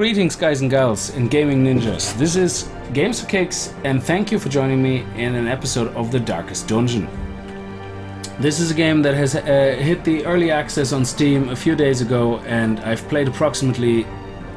Greetings, guys and gals and gaming ninjas. This is Games for Kicks, and thank you for joining me in an episode of The Darkest Dungeon. This is a game that has hit the early access on Steam a few days ago, and I've played approximately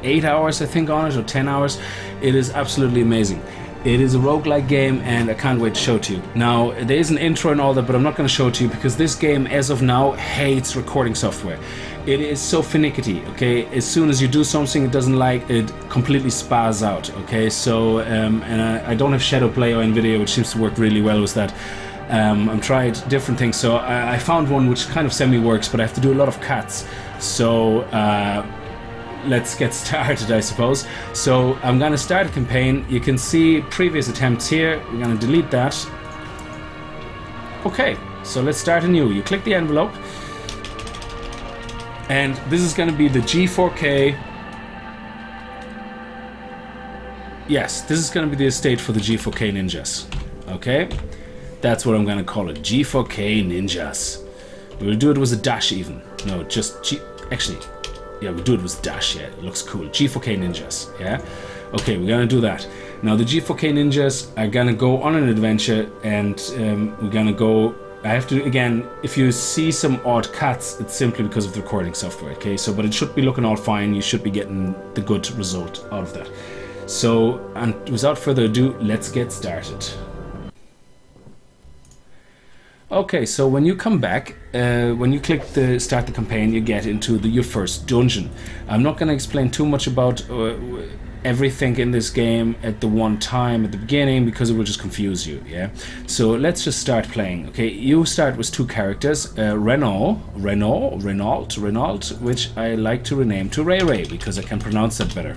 8 hours, I think, on it, or 10 hours. It is absolutely amazing. It is a roguelike game, and I can't wait to show it to you. Now, there is an intro and all that, but I'm not going to show it to you because this game, as of now, hates recording software. It is so finicky, okay? As soon as you do something it doesn't like, it completely spars out, okay? So, and I don't have Shadow Play or NVIDIA, which seems to work really well with that. I've tried different things, so I found one which kind of semi-works, but I have to do a lot of cuts. So, let's get started, I suppose. So I'm gonna start a campaign. You can see previous attempts here. We're gonna delete that. Okay, so let's start anew. You click the envelope, and this is gonna be the G4K. Yes, this is gonna be the estate for the G4K ninjas. Okay, that's what I'm gonna call it. G4K ninjas. We'll do it with a dash even. No, just G. Actually. Yeah, we'll do it with dash, yeah, it looks cool. G4K ninjas, yeah? Okay, we're gonna do that. Now, the G4K ninjas are gonna go on an adventure, and we're gonna go... I have to, again, if you see some odd cuts, it's simply because of the recording software, okay? So, but it should be looking all fine. You should be getting the good result out of that. So, and without further ado, let's get started. Okay, so when you come back, when you click the start the campaign, you get into your first dungeon. I'm not going to explain too much about everything in this game at the one time at the beginning because it will just confuse you, yeah? So let's just start playing, okay? You start with two characters, Renault, which I like to rename to Ray Ray because I can pronounce that better.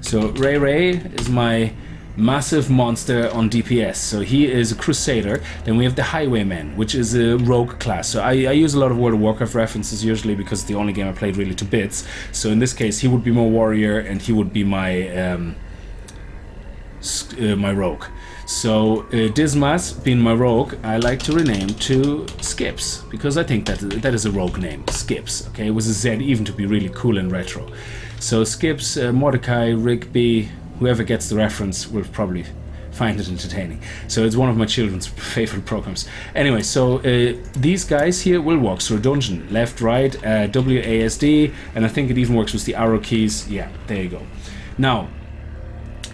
So Ray Ray is my massive monster on DPS, so he is a crusader. Then we have the highwayman, which is a rogue class. So I use a lot of World of Warcraft references usually because it's the only game I played really to bits. So in this case he would be more warrior and he would be my my rogue. So Dismas, being my rogue, I like to rename to Skips because I think that is a rogue name, Skips, okay, with a Z, even to be really cool and retro. So Skips, Mordecai, Rigby, whoever gets the reference will probably find it entertaining. So it's one of my children's favorite programs. Anyway, so these guys here will walk through a dungeon. Left, right, WASD, and I think it even works with the arrow keys. Yeah, there you go. Now,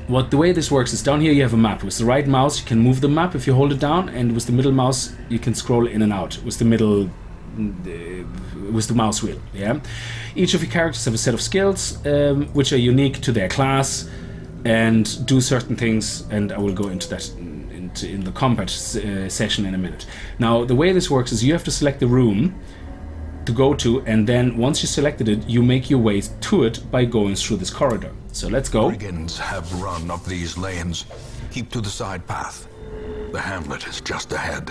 the way this works is down here you have a map. With the right mouse you can move the map if you hold it down, and with the middle mouse you can scroll in and out. With the middle... with the mouse wheel, yeah? Each of your characters have a set of skills which are unique to their class and do certain things, and I will go into that in the combat session in a minute. Now, the way this works is you have to select the room to go to, and then once you selected it, you make your way to it by going through this corridor. So let's go. Brigands have run up these lanes. Keep to the side path. The Hamlet is just ahead.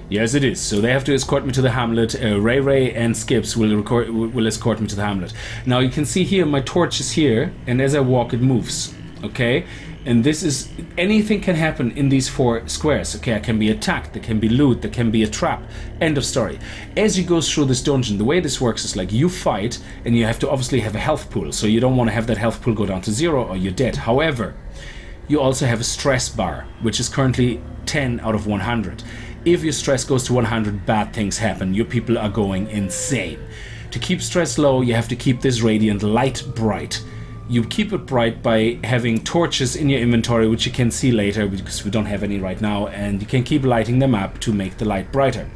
Yes, it is. So they have to escort me to the Hamlet. Ray Ray and Skips will escort me to the Hamlet. Now you can see here my torch is here, and as I walk it moves. Okay, and this is, anything can happen in these 4 squares. Okay, I can be attacked, there can be loot, there can be a trap. End of story. As you go through this dungeon, the way this works is like you fight, and you have to obviously have a health pool. So you don't want to have that health pool go down to 0 or you're dead. However, you also have a stress bar, which is currently 10 out of 100. If your stress goes to 100, bad things happen. Your people are going insane. To keep stress low, you have to keep this radiant light bright. You keep it bright by having torches in your inventory, which you can see later because we don't have any right now, and you can keep lighting them up to make the light brighter.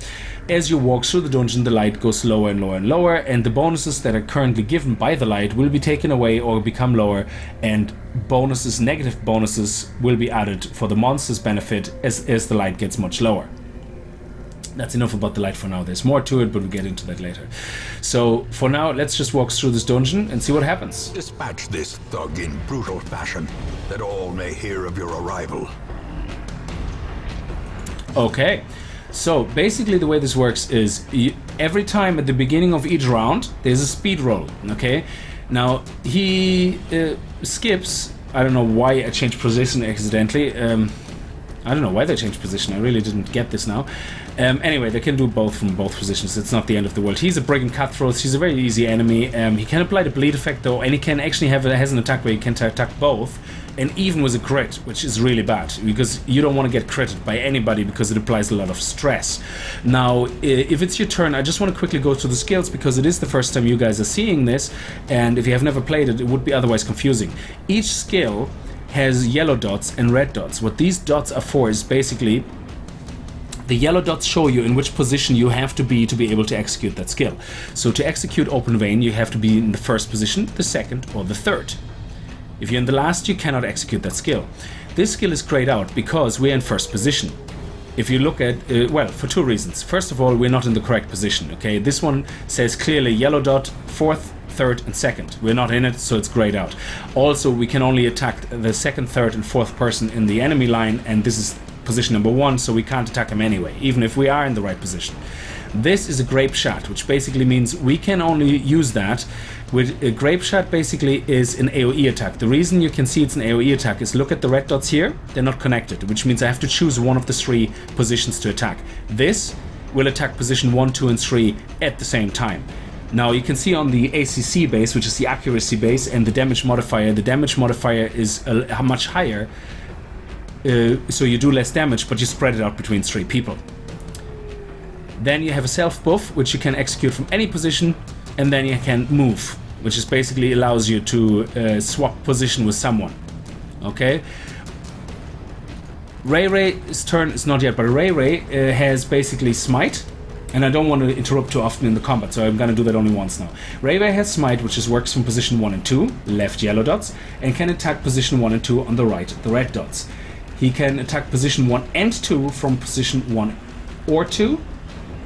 As you walk through the dungeon, the light goes lower and lower and lower, and the bonuses that are currently given by the light will be taken away or become lower, and bonuses, negative bonuses, will be added for the monster's benefit as the light gets much lower. That's enough about the light for now. There's more to it, but we'll get into that later. So, for now, let's just walk through this dungeon and see what happens. Dispatch this thug in brutal fashion, that all may hear of your arrival. Okay, so basically the way this works is every time at the beginning of each round, there's a speed roll, okay? Now, he skips, I don't know why I changed position accidentally, I don't know why they changed position. I really didn't get this now. Anyway, they can do both from both positions. It's not the end of the world. He's a Brigand Cutthroat. He's a very easy enemy. He can apply the bleed effect though, and he can actually has an attack where he can attack both, and even with a crit, which is really bad because you don't want to get critted by anybody because it applies a lot of stress. Now, if it's your turn, I just want to quickly go through the skills because it is the first time you guys are seeing this, and if you have never played it, it would be otherwise confusing. Each skill has yellow dots and red dots. What these dots are for is basically the yellow dots show you in which position you have to be able to execute that skill. So to execute Open Vein, you have to be in the first position, the second, or the third. If you're in the last, you cannot execute that skill. This skill is grayed out because we're in first position. If you look at, well, for two reasons. First of all, we're not in the correct position, okay? This one says clearly yellow dot, fourth, third, and second. We're not in it, so it's grayed out. Also, we can only attack the second, third, and fourth person in the enemy line, and this is position number 1, so we can't attack him anyway, even if we are in the right position. This is a Grape Shot, which basically means we can only use that with a Grape Shot. Basically is an AoE attack. The reason you can see it's an AoE attack is look at the red dots here, they're not connected, which means I have to choose one of the 3 positions to attack. This will attack position 1, 2, and 3 at the same time. Now you can see on the ACC base, which is the accuracy base, and the damage modifier is much higher, so you do less damage, but you spread it out between 3 people. Then you have a self buff, which you can execute from any position, and then you can move, which is basically allows you to swap position with someone. Okay. Ray Ray's turn is not yet, but Ray Ray has basically Smite. And I don't want to interrupt too often in the combat, so I'm going to do that only once now. Ray Ray has Smite, which works from position 1 and 2, left yellow dots, and can attack position 1 and 2 on the right, the red dots. He can attack position 1 and 2 from position 1 or 2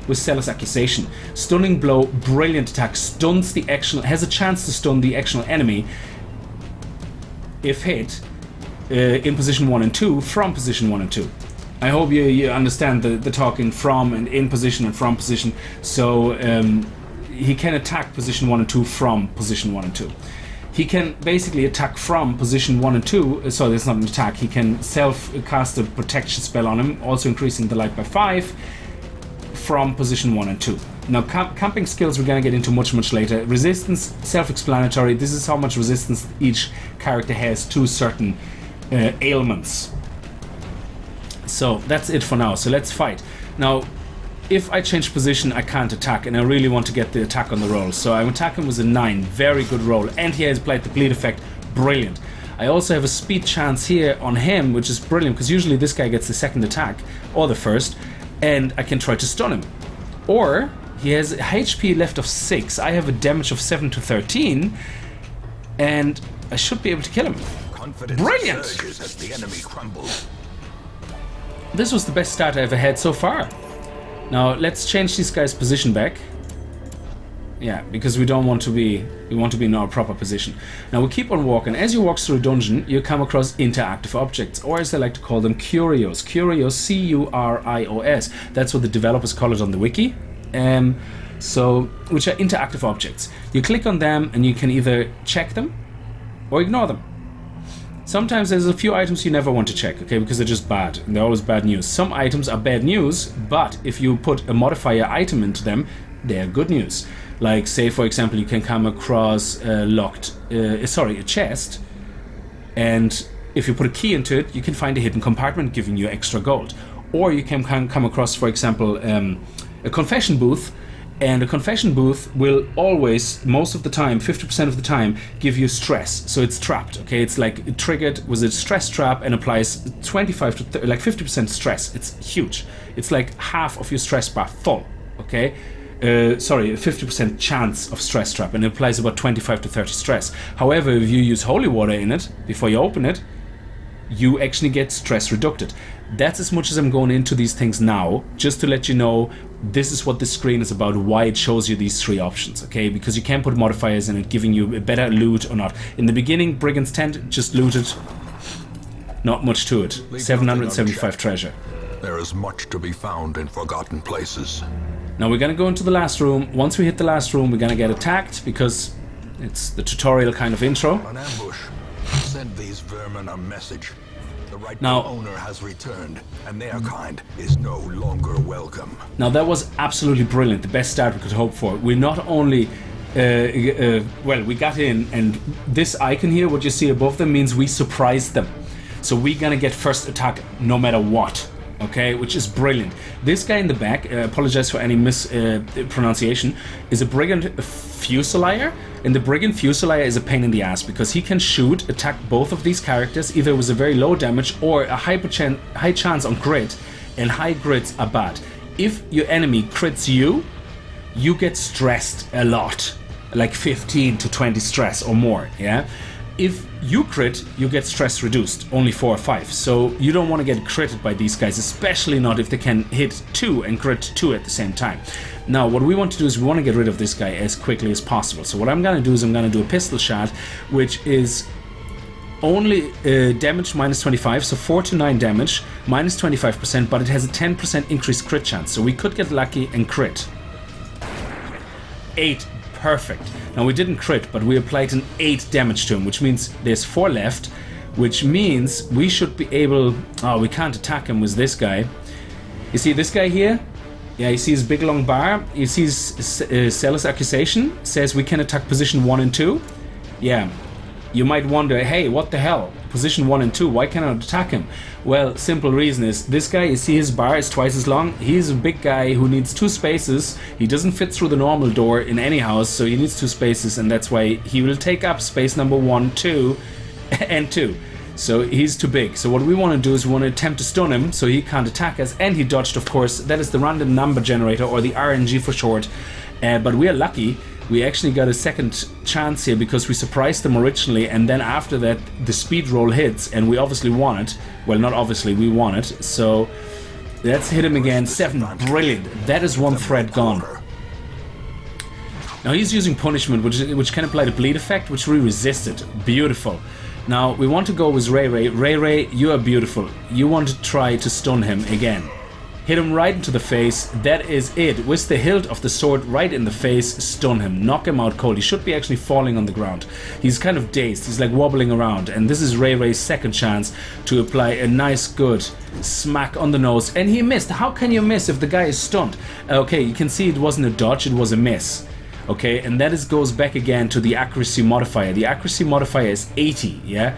with Zealous Accusation. Stunning Blow, brilliant attack, stuns the actual, has a chance to stun the actual enemy if hit in position 1 and 2 from position 1 and 2. I hope you understand the talking from and in position and from position. So he can attack position 1 and 2 from position 1 and 2. He can basically attack from position 1 and 2. So that's not an attack. He can self-cast a protection spell on him, also increasing the light by 5 from position 1 and 2. Now, camping skills we're going to get into much later. Resistance, self-explanatory. This is how much resistance each character has to certain ailments. So that's it for now. So let's fight. Now, if I change position, I can't attack, and I really want to get the attack on the roll. So I'm attacking with a 9. Very good roll. And he has applied the bleed effect. Brilliant. I also have a speed chance here on him, which is brilliant, because usually this guy gets the second attack, or the first, and I can try to stun him. Or, he has HP left of 6. I have a damage of 7 to 13, and I should be able to kill him. Brilliant! As the enemy crumbles. This was the best start I ever had so far. Now let's change this guy's position back. Yeah, because we don't want to be, we want to be in our proper position. Now we keep on walking. As you walk through a dungeon, you come across interactive objects, or as I like to call them, curios. Curios, C-U-R-I-O-S. That's what the developers call it on the wiki. Which are interactive objects. You click on them and you can either check them or ignore them. Sometimes there's a few items you never want to check, okay, because they're just bad, and they're always bad news. Some items are bad news, but if you put a modifier item into them, they're good news. Like, say, for example, you can come across a chest, and if you put a key into it, you can find a hidden compartment giving you extra gold. Or you can come across, for example, a confession booth, and a confession booth will always, most of the time, 50% of the time, give you stress. So it's trapped, okay? It's like triggered with a stress trap and applies 25 to like 50% stress. It's huge. It's like half of your stress bar full, okay? 50% chance of stress trap, and it applies about 25 to 30 stress. However, if you use holy water in it before you open it, you actually get stress reduced. That's as much as I'm going into these things now, just to let you know this is what this screen is about, why it shows you these 3 options, okay? Because you can put modifiers in it, giving you a better loot or not. In the beginning, Brigand's Tent just looted, not much to it. 775 treasure. There is much to be found in forgotten places. Now we're gonna go into the last room. Once we hit the last room, we're gonna get attacked, because it's the tutorial kind of intro. An ambush. Send these vermin a message. The rightful Now, owner has returned, and their kind is no longer welcome. now that was absolutely brilliant. The best start we could hope for. We not only well, we got in, and this icon here, what you see above them, means we surprised them. So we're gonna get first attack no matter what. Okay, which is brilliant. This guy in the back, apologize for any mispronunciation, is a Brigand Fusilier, and the Brigand Fusilier is a pain in the ass because he can shoot, attack both of these characters, either with a very low damage or a high chance on crit, and high crits are bad. If your enemy crits you, you get stressed a lot, like 15 to 20 stress or more, yeah? If you crit, you get stress reduced, only 4 or 5. So you don't want to get critted by these guys, especially not if they can hit 2 and crit 2 at the same time. Now, what we want to do is we want to get rid of this guy as quickly as possible. So what I'm going to do is I'm going to do a pistol shot, which is only damage minus 25, so 4 to 9 damage, minus 25%, but it has a 10% increased crit chance. So we could get lucky and crit. 8. Perfect. Now we didn't crit, but we applied an 8 damage to him, which means there's 4 left, which means we should be able... Oh, we can't attack him with this guy. You see this guy here? Yeah, you see his big long bar? You see his zealous accusation? Says we can attack position 1 and 2. Yeah. You might wonder, hey, what the hell? Position 1 and 2, why can't I attack him? Well, simple reason is, this guy, you see his bar is twice as long. He's a big guy who needs 2 spaces. He doesn't fit through the normal door in any house, so he needs 2 spaces, and that's why he will take up space number 1, 2, and 2. So he's too big. So what we want to do is we want to attempt to stun him, so he can't attack us, and he dodged, of course. That is the random number generator, or the RNG for short. But we are lucky. We actually got a second chance here because we surprised them originally, and then after that the speed roll hits, and we obviously won it. Well, not obviously, we won it. So let's hit him again. 7. Brilliant. That is 1 thread gone. Now he's using punishment, which can apply the bleed effect, which we resisted. Beautiful. Now we want to go with Ray Ray. Ray Ray, you are beautiful. You want to try to stun him again. Hit him right into the face. That is it. With the hilt of the sword right in the face, stun him. Knock him out cold. He should be actually falling on the ground. He's kind of dazed. He's like wobbling around. And this is Ray Ray's second chance to apply a nice good smack on the nose. And he missed. How can you miss if the guy is stunned? Okay, you can see it wasn't a dodge, it was a miss. Okay, and that goes back again to the accuracy modifier. The accuracy modifier is 80, yeah?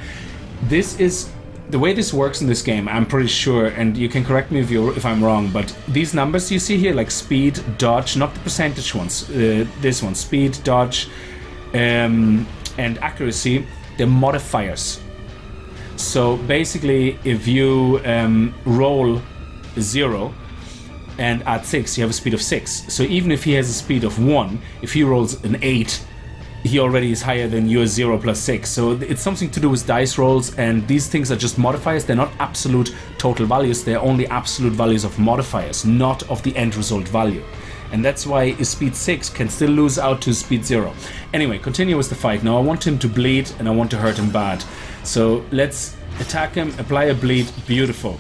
This is... The way this works in this game, I'm pretty sure, and you can correct me if I'm wrong, but these numbers you see here, like speed, dodge, not the percentage ones, this one, speed, dodge, and accuracy, they're modifiers. So basically, if you roll 0 and add 6, you have a speed of 6. So even if he has a speed of 1, if he rolls an 8, he already is higher than your 0 plus 6. So it's something to do with dice rolls, and these things are just modifiers. They're not absolute total values. They're only absolute values of modifiers, not of the end result value. And that's why a speed 6 can still lose out to speed 0. Anyway, continue with the fight. Now I want him to bleed, and I want to hurt him bad. So let's attack him, apply a bleed. Beautiful.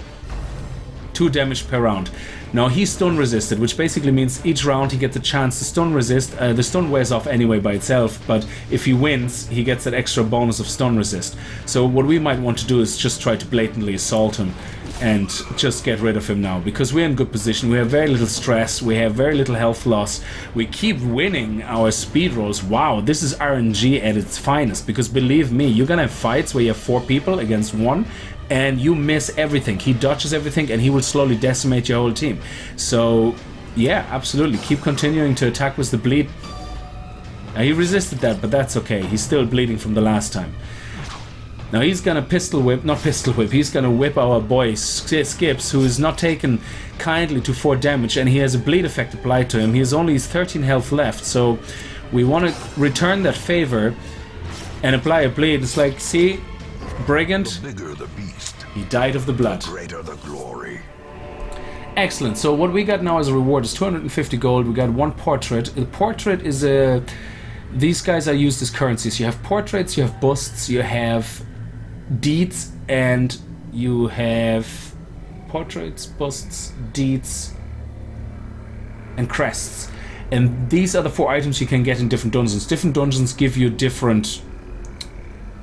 2 damage per round. Now he's stun resisted, which basically means each round he gets a chance to stun resist. The stun wears off anyway by itself, but if he wins, he gets that extra bonus of stun resist. So what we might want to do is just try to blatantly assault him and just get rid of him now, because we're in good position. We have very little stress, we have very little health loss, we keep winning our speed rolls. Wow, this is RNG at its finest, because believe me, you're gonna have fights where you have 4 people against 1 and you miss everything. He dodges everything and he will slowly decimate your whole team. So yeah, absolutely, keep continuing to attack with the bleed. Now, he resisted that, but that's okay, he's still bleeding from the last time. Now he's gonna he's gonna whip our boy Skips, who is not taken kindly to 4 damage, and he has a bleed effect applied to him. He has only 13 health left, so we want to return that favor and apply a bleed. It's like, see, Brigand, The bigger the beast, he died of the blood. the greater the glory. Excellent. So what we got now as a reward is 250 gold. We got 1 portrait. The portrait is a... These guys are used as currencies. You have portraits, you have busts, you have deeds, and you have portraits, busts, deeds, and crests. And these are the 4 items you can get in different dungeons. Different dungeons give you different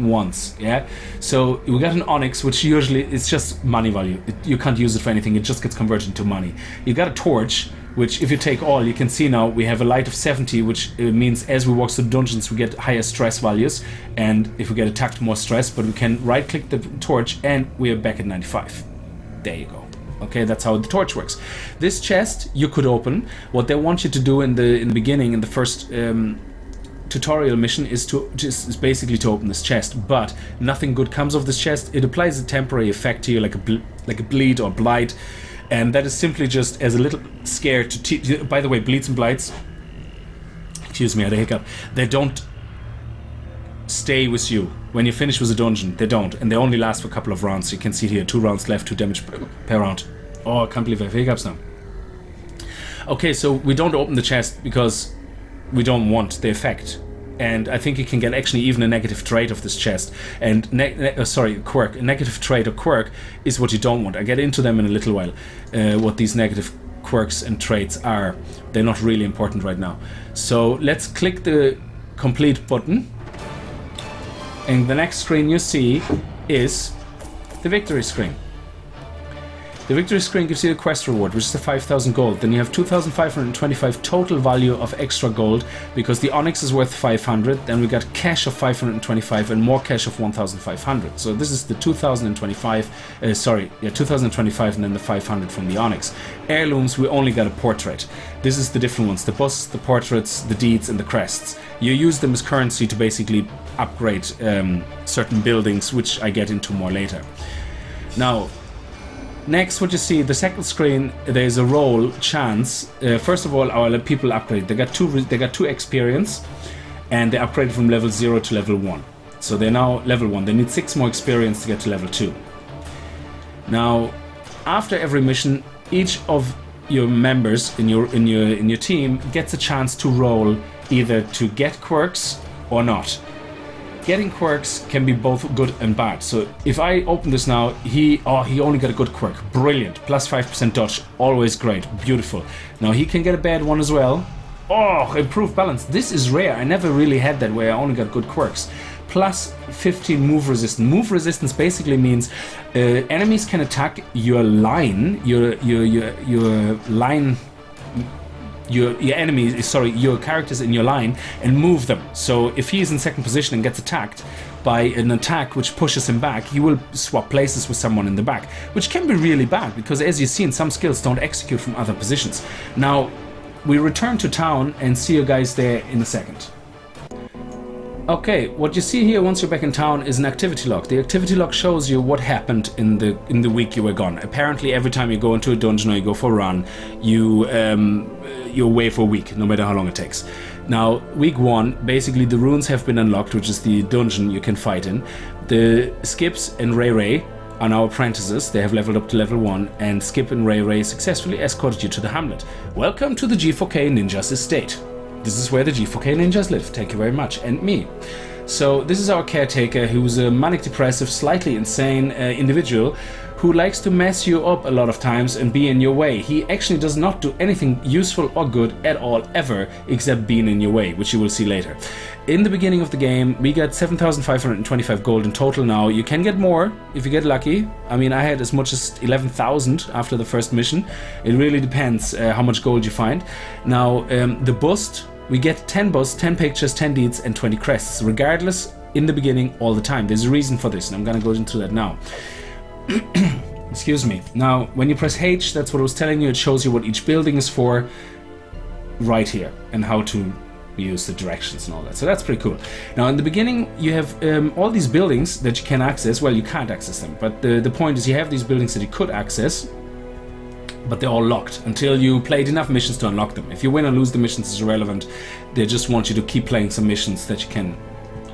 once, yeah? So we got an onyx, which usually it's just money value. You can't use it for anything, it just gets converted into money. You got a torch, which if you take all, you can see now we have a light of 70, which means as we walk through dungeons we get higher stress values, and if we get attacked, more stress, but we can right click the torch and we are back at 95. There you go. Okay, that's how the torch works. This chest you could open. What they want you to do in the beginning, in the first tutorial mission, is basically to open this chest, but nothing good comes of this chest. It applies a temporary effect to you, like a bleed or blight, and that is simply just as a little scare to by the way, bleeds and blights, excuse me, I had a hiccup, they don't stay with you when you finish with a dungeon. They don't, and they only last for a couple of rounds. You can see here 2 rounds left, 2 damage per round. Oh, I can't believe I have hiccups now. Okay, so we don't open the chest because we don't want the effect, and I think you can get actually even a negative trait of this chest, and quirk. A negative trait or quirk is what you don't want. I get into them in a little while, what these negative quirks and traits are. They're not really important right now. So let's click the complete button, and the next screen you see is the victory screen. The victory screen gives you a quest reward, which is the 5,000 gold. Then you have 2,525 total value of extra gold, because the onyx is worth 500. Then we got cash of 525 and more cash of 1,500. So this is the 2,025, 2,025 and then the 500 from the onyx. Heirlooms, we only got a portrait. This is the different ones, the busts, the portraits, the deeds and the crests. You use them as currency to basically upgrade certain buildings, which I get into more later. Now, next, what you see, the second screen, there's a roll chance. First of all, our people upgrade. They got two experience, and they upgraded from level 0 to level 1. So they're now level 1. They need 6 more experience to get to level 2. Now, after every mission, each of your members in your team gets a chance to roll either to get quirks or not. Getting quirks can be both good and bad. So if I open this now, he only got a good quirk. Brilliant. Plus 5% dodge. Always great. Beautiful. Now he can get a bad one as well. Oh, improved balance. This is rare. I never really had that where I only got good quirks. Plus 15 move resistance. Move resistance basically means enemies can attack your line, your line, your enemies, sorry, your characters in your line, and move them. So if he is in second position and gets attacked by an attack which pushes him back, he will swap places with someone in the back, which can be really bad, because as you've seen, some skills don't execute from other positions. Now, we return to town and see you guys there in a second. Okay, what you see here once you're back in town is an activity log. The activity log shows you what happened in the week you were gone. Apparently, every time you go into a dungeon or you go for a run, you're away for a week, no matter how long it takes. Now, week 1, basically the runes have been unlocked, which is the dungeon you can fight in. The Skips and Ray are now apprentices. They have leveled up to level 1, and Skip and Ray successfully escorted you to the Hamlet. Welcome to the G4K Ninjas estate. This is where the G4K Ninjas live, thank you very much, and me. So this is our caretaker, who's a manic depressive, slightly insane individual who likes to mess you up a lot of times and be in your way. He actually does not do anything useful or good at all, ever, except being in your way, which you will see later. In the beginning of the game, we got 7,525 gold in total now. You can get more if you get lucky. I mean, I had as much as 11,000 after the first mission. It really depends how much gold you find. Now, the bust, we get 10 busts, 10 pictures, 10 deeds, and 20 crests, regardless, in the beginning, all the time. There's a reason for this, and I'm gonna go into that now. Excuse me. Now, when you press H, that's what I was telling you, it shows you what each building is for right here, and how to use the directions and all that. So that's pretty cool. Now, in the beginning, you have all these buildings that you can access. Well, you can't access them, but the point is you have these buildings that you could access, but they're all locked until you played enough missions to unlock them. If you win or lose the missions is irrelevant. They just want you to keep playing some missions that you can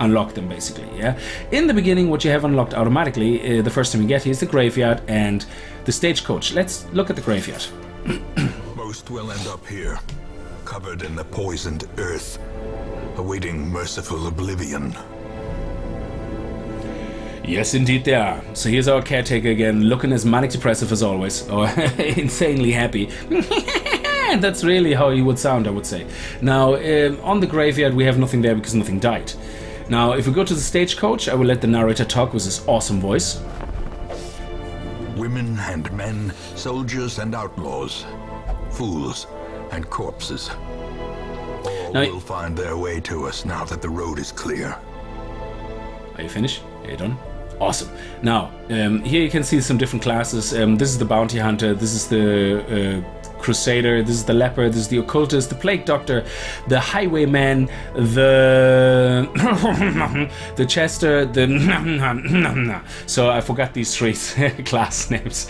unlock them, basically. Yeah. In the beginning, what you have unlocked automatically, the first time you get here, is the graveyard and the stagecoach. Let's look at the graveyard. Most will end up here, covered in the poisoned earth, awaiting merciful oblivion. Yes, indeed they are. So here's our caretaker again, looking as manic depressive as always, or insanely happy. That's really how he would sound, I would say. Now, on the graveyard, we have nothing there because nothing died. Now, if we go to the stagecoach, I will let the narrator talk with his awesome voice. Women and men, soldiers and outlaws, fools and corpses. All will find their way to us now that the road is clear. Are you finished? Are you done? Awesome. Now, here you can see some different classes. This is the bounty hunter, this is the crusader, this is the leper, this is the occultist, the plague doctor, the highwayman, the the chester, the so I forgot these three class names.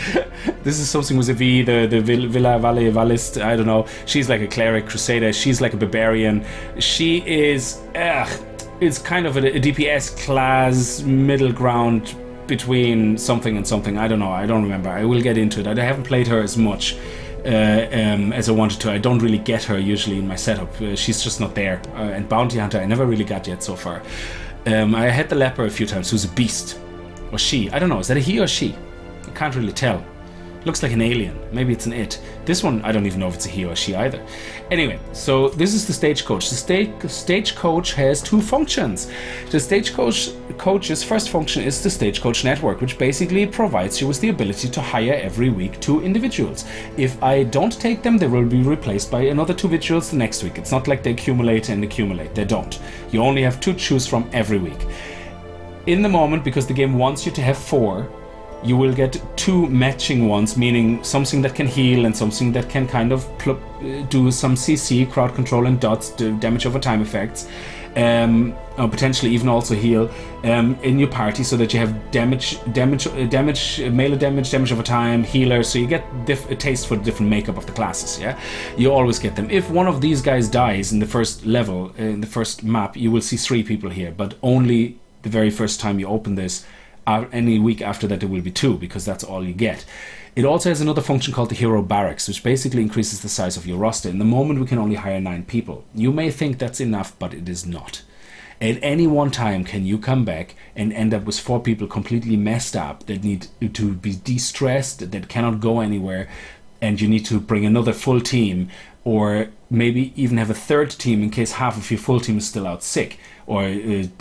This is something with a V, the Villa Valle Valist, I don't know. She's like a cleric, crusader, she's like a barbarian. She is it's kind of a DPS class, middle ground between something and something. I don't know, I don't remember. I will get into it. I haven't played her as much as I wanted to. I don't really get her usually in my setup. She's just not there. And bounty hunter I never really got yet so far. I had the leper a few times, who's a beast. Or she, I don't know, is that a he or she? I can't really tell. Looks like an alien. Maybe it's an it. This one, I don't even know if it's a he or she either. Anyway, so this is the stagecoach. The stagecoach has two functions. The stagecoach's first function is the stagecoach network, which basically provides you with the ability to hire every week 2 individuals. If I don't take them, they will be replaced by another 2 individuals the next week. It's not like they accumulate and accumulate. They don't. You only have 2 to choose from every week. In the moment, because the game wants you to have 4, you will get 2 matching ones, meaning something that can heal and something that can kind of do some CC, crowd control and dots, do damage over time effects, or potentially even also heal in your party, so that you have melee damage over time, healer, so you get a taste for the different makeup of the classes. Yeah, you always get them. If one of these guys dies in the first level, in the first map, you will see 3 people here, but only the very first time you open this. Any week after that there will be 2, because that's all you get. It also has another function called the Hero Barracks, which basically increases the size of your roster. In the moment we can only hire 9 people. You may think that's enough, but it is not. At any one time can you come back and end up with 4 people completely messed up, that need to be de-stressed, that cannot go anywhere, and you need to bring another full team, or maybe even have a 3rd team in case half of your full team is still out sick, or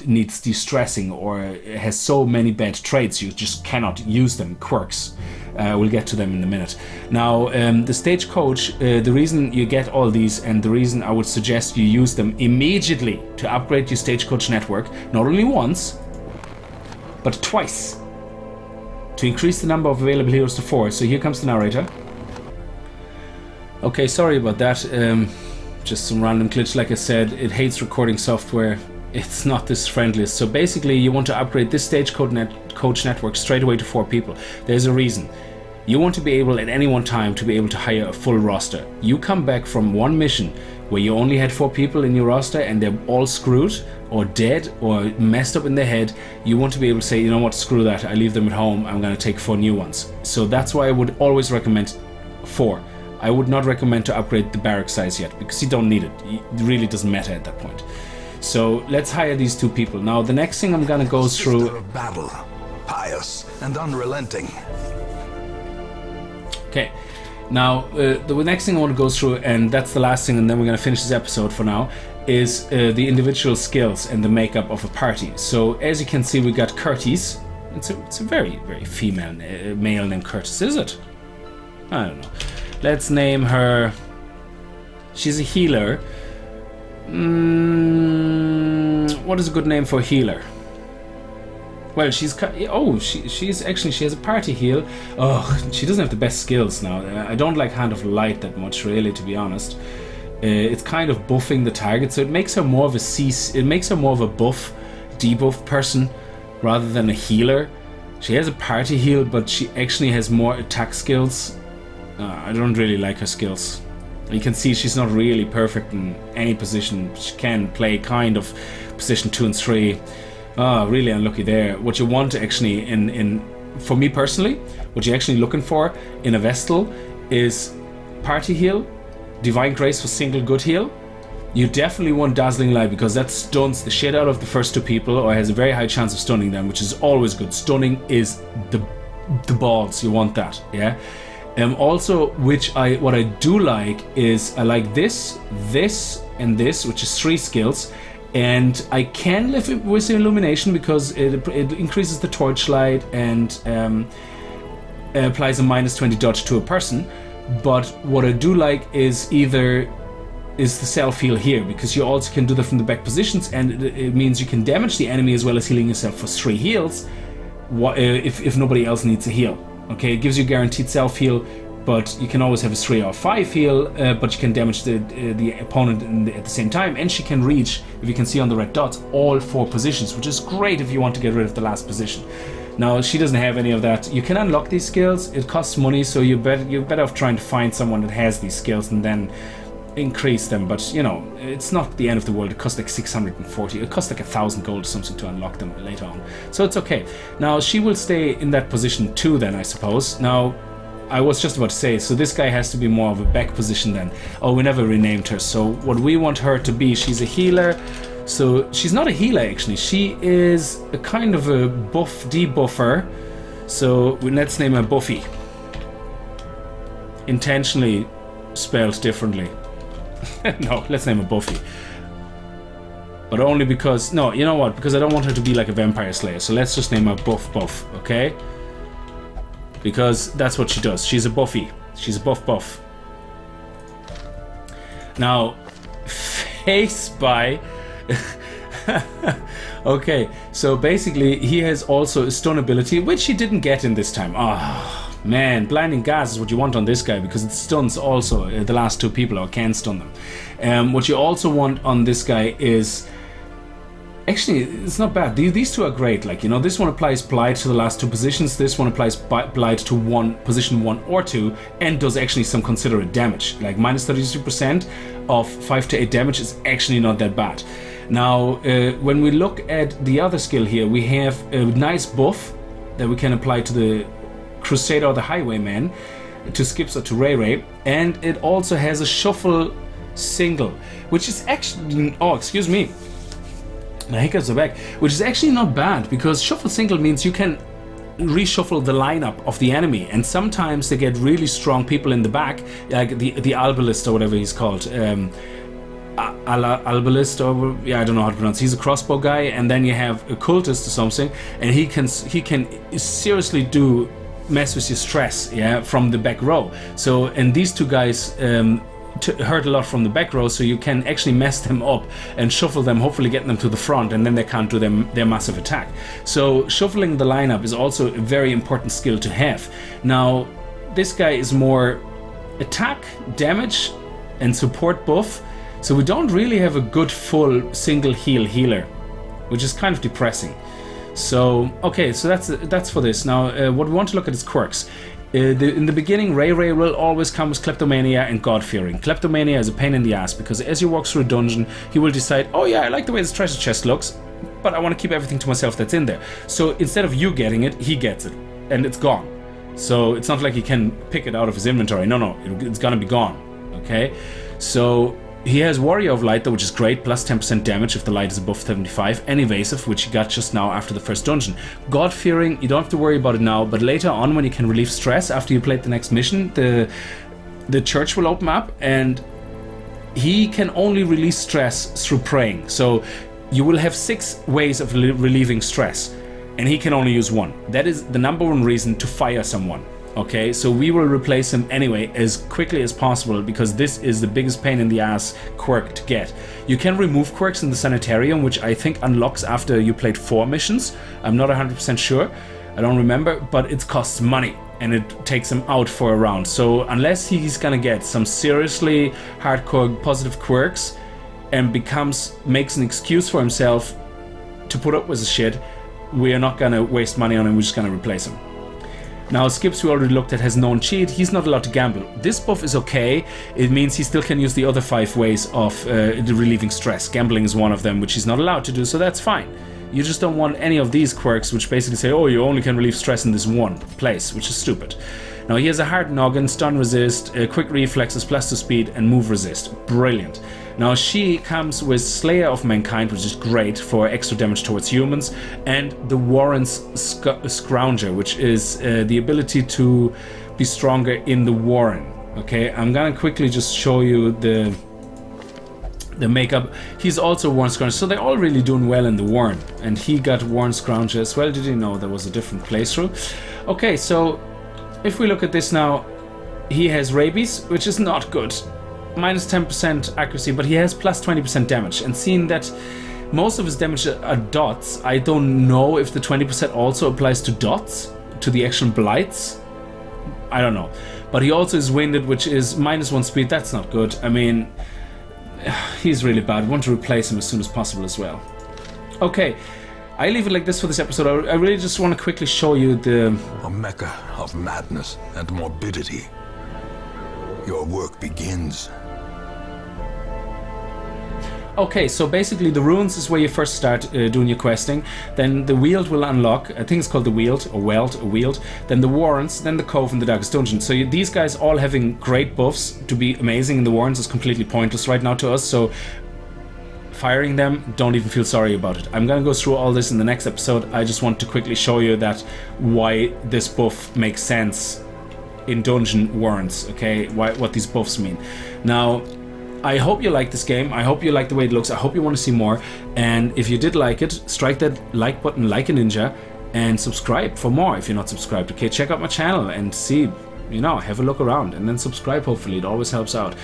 needs de-stressing, or has so many bad traits you just cannot use them. Quirks. We'll get to them in a minute. Now, the stagecoach, the reason you get all these, and the reason I would suggest you use them immediately to upgrade your stagecoach network, not only once, but twice, to increase the number of available heroes to 4. So here comes the narrator. Okay, sorry about that. Just some random glitch. Like I said, it hates recording software. It's not this friendly. So basically you want to upgrade this stagecoach network straight away to 4 people. There's a reason. You want to be able at any one time to be able to hire a full roster. You come back from one mission where you only had 4 people in your roster and they're all screwed or dead or messed up in their head. You want to be able to say, you know what, screw that, I leave them at home, I'm going to take 4 new ones. So that's why I would always recommend 4. I would not recommend to upgrade the barrack size yet, because you don't need it. It really doesn't matter at that point. So let's hire these 2 people. Now the next thing I'm gonna go through... Sister of battle, pious and unrelenting. Okay, now the next thing I want to go through, and that's the last thing, and then we're gonna finish this episode for now, is the individual skills and the makeup of a party. So as you can see, we got Curtis. It's a very, very female male named Curtis, is it? I don't know. Let's name her... She's a healer. What is a good name for a healer? Well, she's actually, she has a party heal. Oh, she doesn't have the best skills now. I don't like Hand of Light that much, really, to be honest. It's kind of buffing the target, so it makes her more of a buff, debuff person rather than a healer. She has a party heal, but she actually has more attack skills. I don't really like her skills. You can see she's not really perfect in any position. She can play kind of position 2 and 3. Really unlucky there. What you want actually for me personally, what you're actually looking for in a Vestal is party heal, Divine Grace for single good heal. You definitely want Dazzling Light, because that stuns the shit out of the first 2 people, or has a very high chance of stunning them, which is always good. Stunning is the balls. You want that, yeah. Also, what I do like is I like this, and this, which is 3 skills, And I can live with the illumination because it increases the torchlight and applies a -20 dodge to a person. But what I do like is the self-heal here, because you also can do that from the back positions, and it means you can damage the enemy as well as healing yourself for 3 heals if nobody else needs a heal. Okay, it gives you guaranteed self-heal, but you can always have a 3 or 5 heal, but you can damage the opponent at the same time, and she can reach, if you can see on the red dots, all 4 positions, which is great if you want to get rid of the last position. Now, she doesn't have any of that. You can unlock these skills. It costs money, so you're better off trying to find someone that has these skills and then increase them. But, you know, it's not the end of the world. It costs like 640. It costs like 1,000 gold or something to unlock them later on. So it's okay. Now, she will stay in that position too then, I suppose. Now, I was just about to say, so this guy has to be more of a back position then. Oh, we never renamed her. So what we want her to be, she's a healer. So she's not a healer actually. She is a kind of a debuffer. So let's name her Buffy. Intentionally spelled differently. No, let's name her Buffy. But only because, no, you know what? Because I don't want her to be like a vampire slayer. So let's just name her Buff, okay? Because that's what she does. She's a Buffy. She's a buff. Now, face by... Okay, so basically he has also a stun ability, which he didn't get in this time. Oh, man, blinding gas is what you want on this guy, because it stuns also the last 2 people, or can stun them. What you also want on this guy is... Actually, it's not bad. These 2 are great. Like, you know, this one applies Blight to the last 2 positions. This one applies Blight to position 1 or 2, and does actually some considerate damage. Like, -32% of 5 to 8 damage is actually not that bad. Now, when we look at the other skill here, we have a nice buff that we can apply to the Crusader or the Highwayman, to Skips or to Ray, and it also has a shuffle single, which is actually... Oh, excuse me. My hiccups are back. Which is actually not bad, because shuffle single means you can reshuffle the lineup of the enemy, and sometimes they get really strong people in the back, like the Albalist or whatever he's called. Albalist, or yeah, I don't know how to pronounce. He's a crossbow guy, and then you have a cultist or something, and he can seriously mess with your stress, yeah, from the back row. So, and these 2 guys hurt a lot from the back row, so you can actually mess them up and shuffle them, hopefully getting them to the front, and then they can't do their massive attack. So shuffling the lineup is also a very important skill to have. Now, this guy is more attack, damage, and support buff, so we don't really have a good full single healer, which is kind of depressing. So, okay, so that's for this. Now, what we want to look at is quirks. In the beginning, Ray will always come with Kleptomania and God-Fearing. Kleptomania is a pain in the ass, because as you walk through a dungeon, he will decide, oh yeah, I like the way this treasure chest looks, but I want to keep everything to myself that's in there. So instead of you getting it, he gets it, and it's gone. So it's not like he can pick it out of his inventory. No, it's gonna be gone, okay? So he has Warrior of Light, though, which is great, plus 10% damage if the light is above 75, and Evasive, which he got just now after the first dungeon. God-Fearing, you don't have to worry about it now, but later on, when you can relieve stress after you played the next mission, the church will open up, and he can only release stress through praying. So you will have 6 ways of relieving stress, and he can only use 1. That is the #1 reason to fire someone. Okay, so we will replace him anyway as quickly as possible, because this is the biggest pain in the ass quirk to get. You can remove quirks in the sanitarium, which I think unlocks after you played 4 missions. I'm not 100% sure, I don't remember, but it costs money and it takes him out for a round. So unless he's gonna get some seriously hardcore positive quirks and makes an excuse for himself to put up with the shit, we are not gonna waste money on him, we're just gonna replace him. Now, Skips, we already looked at, has known cheat. He's not allowed to gamble. This buff is okay. It means he still can use the other 5 ways of relieving stress. Gambling is one of them, which he's not allowed to do, so that's fine. You just don't want any of these quirks, which basically say, oh, you only can relieve stress in this one place, which is stupid. Now, he has a hard noggin, stun resist, quick reflexes, plus 2 speed, and move resist. Brilliant. Now, she comes with Slayer of Mankind, which is great for extra damage towards humans, and the Warren's Scrounger, which is the ability to be stronger in the Warren. Okay, I'm gonna quickly just show you The makeup, he's also Warren Scrounger, so they're all really doing well in the Warren. And he got Warren Scrounger as well. Did you know there was a different playthrough? Okay, so if we look at this now, he has rabies, which is not good. Minus 10% accuracy, but he has plus 20% damage. And seeing that most of his damage are dots, I don't know if the 20% also applies to dots, to the actual blights. I don't know. But he also is winded, which is minus 1 speed. That's not good. I mean, he's really bad. I want to replace him as soon as possible as well. Okay, I leave it like this for this episode. I really just want to quickly show you a mecca of madness and morbidity. Your work begins. Okay, so basically the ruins is where you first start doing your questing. Then the Weald will unlock. I think it's called the Weald, or Weald. Then the Warrens, then the Cove, and the Darkest Dungeon. So these guys all having great buffs to be amazing, and the Warrens is completely pointless right now to us. So firing them, don't even feel sorry about it. I'm gonna go through all this in the next episode. I just want to quickly show you that why this buff makes sense in Dungeon Warrens. Okay, what these buffs mean. Now, I hope you like this game. I hope you like the way it looks. I hope you want to see more. And if you did like it, strike that like button like a ninja and subscribe for more if you're not subscribed. Okay, check out my channel and see, you know, have a look around and then subscribe. Hopefully, it always helps out.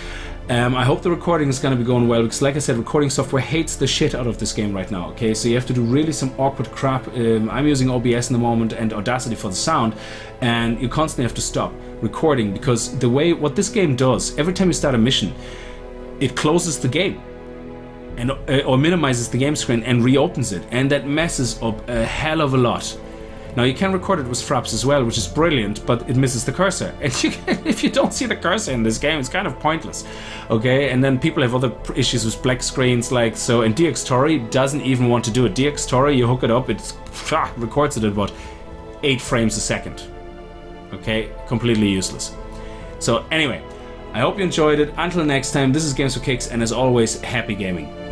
I hope the recording is going to be going well because, like I said, recording software hates the shit out of this game right now. Okay, so you have to do really some awkward crap. I'm using OBS in the moment and Audacity for the sound, and you constantly have to stop recording because the way what this game does, every time you start a mission, it closes the game and or minimizes the game screen and reopens it, and that messes up a hell of a lot. Now you can record it with fraps as well, which is brilliant, but it misses the cursor. And if you don't see the cursor in this game, it's kind of pointless. Okay, and then people have other issues with black screens, like so. And DxTory doesn't even want to do it. DxTory, you hook it up, it records it at about 8 frames a second. Okay, completely useless. So anyway, I hope you enjoyed it. Until next time, this is Games for Kicks, and as always, happy gaming.